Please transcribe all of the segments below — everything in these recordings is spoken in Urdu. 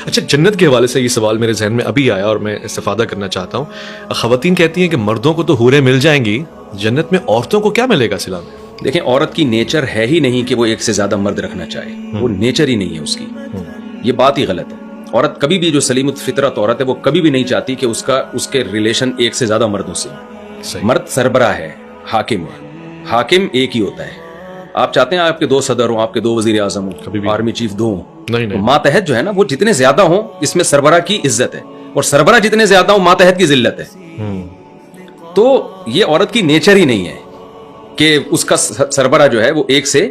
اچھا جنت کے حوالے سے یہ سوال میرے ذہن میں ابھی آیا اور میں استفادہ کرنا چاہتا ہوں. خواتین کہتی ہیں کہ مردوں کو تو حوریں مل جائیں گی, جنت میں عورتوں کو کیا ملے گا صلہ میں؟ دیکھیں عورت کی نیچر ہے ہی نہیں کہ وہ ایک سے زیادہ مرد رکھنا چاہے, وہ نیچر ہی نہیں ہے اس کی, یہ بات ہی غلط ہے. عورت کبھی بھی, جو سلیم الفطرت عورت ہے, وہ کبھی بھی نہیں چاہتی کہ اس کے ریلیشن ایک سے زیادہ مردوں سے. مرد سربراہ ہے, حاکم ہے, حاکم ایک ہی ہوتا ہے. آپ چاہتے ہیں آپ کے 2 صدر ہوں, آپ کے 2 وزیر اعظم ہوں, آرمی چیف 2 ہوں, تو ماتحت جو ہے نا وہ جتنے زیادہ ہوں اس میں سربراہ کی عزت ہے, اور سربراہ جتنے زیادہ ہوں ماتحت کی ذلت ہے. تو یہ عورت کی نیچر ہی نہیں ہے کہ اس کا سربراہ جو ہے وہ ایک سے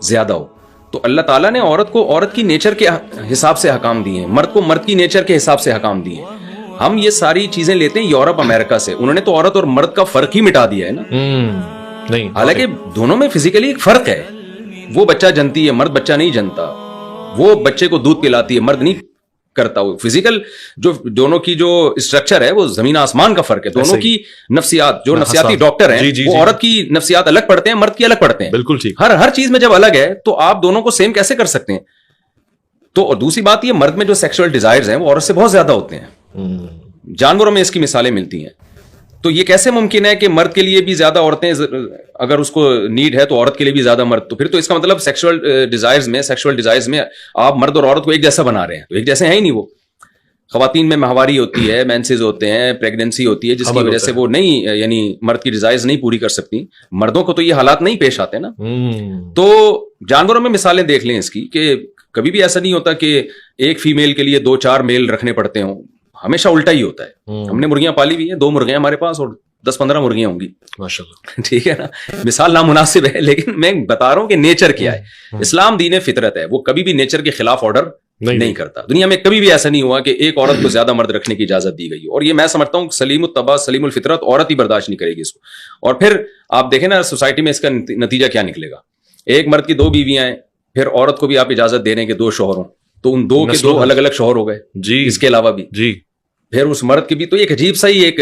زیادہ ہو. تو اللہ تعالیٰ نے عورت کو عورت کی نیچر کے حساب سے حکام دیے ہیں, مرد کو مرد کی نیچر کے حساب سے حکام دیے ہیں. ہم یہ ساری چیزیں لیتے ہیں یورپ امریکہ سے, انہوں نے تو عورت اور مرد کا فرق ہی مٹا دیا ہے نا. نہیں, حالانکہ دونوں میں فزیکلی ایک فرق ہے. وہ بچہ جنتی ہے, مرد بچہ نہیں جنتا. وہ بچے کو دودھ پلاتی ہے, مرد نہیں کرتا. وہ فزیکل جو دونوں کی جو اسٹرکچر ہے وہ زمین آسمان کا فرق ہے. دونوں کی نفسیات, جو نفسیاتی ڈاکٹر ہیں وہ عورت کی نفسیات الگ پڑھتے ہیں, مرد کی الگ پڑھتے ہیں. بالکل ٹھیک. ہر چیز میں جب الگ ہے تو آپ دونوں کو سیم کیسے کر سکتے ہیں؟ تو اور دوسری بات یہ, مرد میں جو سیکسول ڈیزائرز ہیں وہ عورت سے بہت زیادہ ہوتے ہیں. جانوروں میں اس کی مثالیں ملتی ہیں. تو یہ کیسے ممکن ہے کہ مرد کے لیے بھی زیادہ عورتیں, اگر اس کو نیڈ ہے تو عورت کے لیے بھی زیادہ مرد؟ تو پھر تو اس کا مطلب سیکسول ڈیزائرز میں آپ مرد اور عورت کو ایک جیسا بنا رہے ہیں. تو ایک جیسے ہیں ہی نہیں. وہ خواتین میں ماہواری ہوتی ہے, مینسز ہوتے ہیں, پریگننسی ہوتی ہے, جس کی وجہ سے وہ نہیں, یعنی مرد کی ڈیزائرز نہیں پوری کر سکتی. مردوں کو تو یہ حالات نہیں پیش آتے نا. تو جانوروں میں مثالیں دیکھ لیں اس کی, کہ کبھی بھی ایسا نہیں ہوتا کہ ایک فیمیل کے لیے 2-4 میل رکھنے پڑتے ہوں. ہمیشہ الٹا ہی ہوتا ہے. ہم نے مرغیاں پالی ہوئی ہیں, 2 مرغیاں ہمارے پاس اور 10-15 مرغیاں ہوں گی ماشاءاللہ. ٹھیک ہے نا, مثال نامناسب ہے لیکن میں بتا رہا ہوں کہ نیچر کیا ہے. اسلام دین فطرت ہے, وہ کبھی بھی نیچر کے خلاف آرڈر نہیں کرتا. دنیا میں کبھی بھی ایسا نہیں ہوا کہ ایک عورت کو زیادہ مرد رکھنے کی اجازت دی گئی. اور یہ میں سمجھتا ہوں سلیم الطبع سلیم الفطرت عورت ہی برداشت نہیں کرے گی اس کو. اور پھر آپ دیکھیں نا سوسائٹی میں اس کا نتیجہ کیا نکلے گا. ایک مرد کی 2 بیویاں ہیں, پھر عورت کو بھی آپ اجازت دے رہے ہیں کہ 2 شوہر ہوں, تو ان 2 کے 2 الگ الگ شوہر ہو گئے جی. اس کے علاوہ بھی جی پھر اس مرد کی بھی, تو ایک عجیب سا ہی ایک,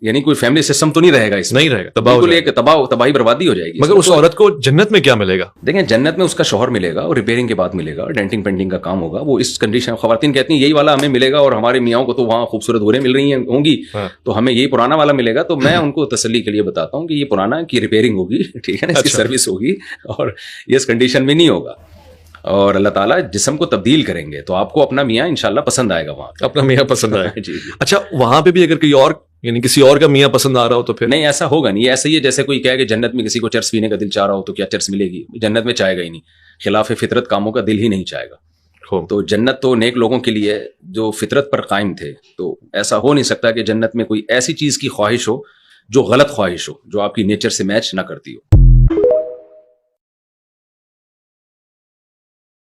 یعنی کوئی فیملی سسٹم تو نہیں رہے گا اس میں, نہیں رہے گا, بالکل ایک تباہی بربادی ہو جائے گی. مگر اس عورت کو جنت میں کیا ملے گا؟ دیکھیں جنت میں اس کا شوہر ملے گا, اور ریپیئرنگ کے بعد ملے گا, ڈینٹنگ پینٹنگ کا کام ہوگا. وہ اس کنڈیشن, خواتین کہتی ہیں یہی والا ہمیں ملے گا, اور ہمارے میاں کو تو وہاں خوبصورت حوریں مل رہی ہوں گی, تو ہمیں یہی پرانا والا ملے گا. تو میں ان کو تسلی کے لیے بتاتا ہوں کہ یہ پرانا کی ریپیئرنگ ہوگی, ٹھیک ہے نا, اس کی سروس ہوگی, اور یہ اس کنڈیشن میں نہیں ہوگا. اور اللہ تعالیٰ جسم کو تبدیل کریں گے, تو آپ کو اپنا میاں انشاءاللہ پسند آئے گا, وہاں اپنا میاں پسند آئے گا. اچھا وہاں پہ بھی اگر کوئی اور, یعنی کسی اور کا میاں پسند آ رہا ہو تو پھر نہیں, ایسا ہوگا نہیں. ایسا ہی ہے جیسے کوئی کہے کہ جنت میں کسی کو چرس پینے کا دل چاہ رہا ہو تو کیا چرس ملے گی؟ جنت میں چاہے گا ہی نہیں. خلاف فطرت کاموں کا دل ہی نہیں چاہے گا. تو جنت تو نیک لوگوں کے لیے جو فطرت پر قائم تھے. تو ایسا ہو نہیں سکتا کہ جنت میں کوئی ایسی چیز کی خواہش ہو جو غلط خواہش ہو, جو آپ کی نیچر سے میچ نہ کرتی ہو.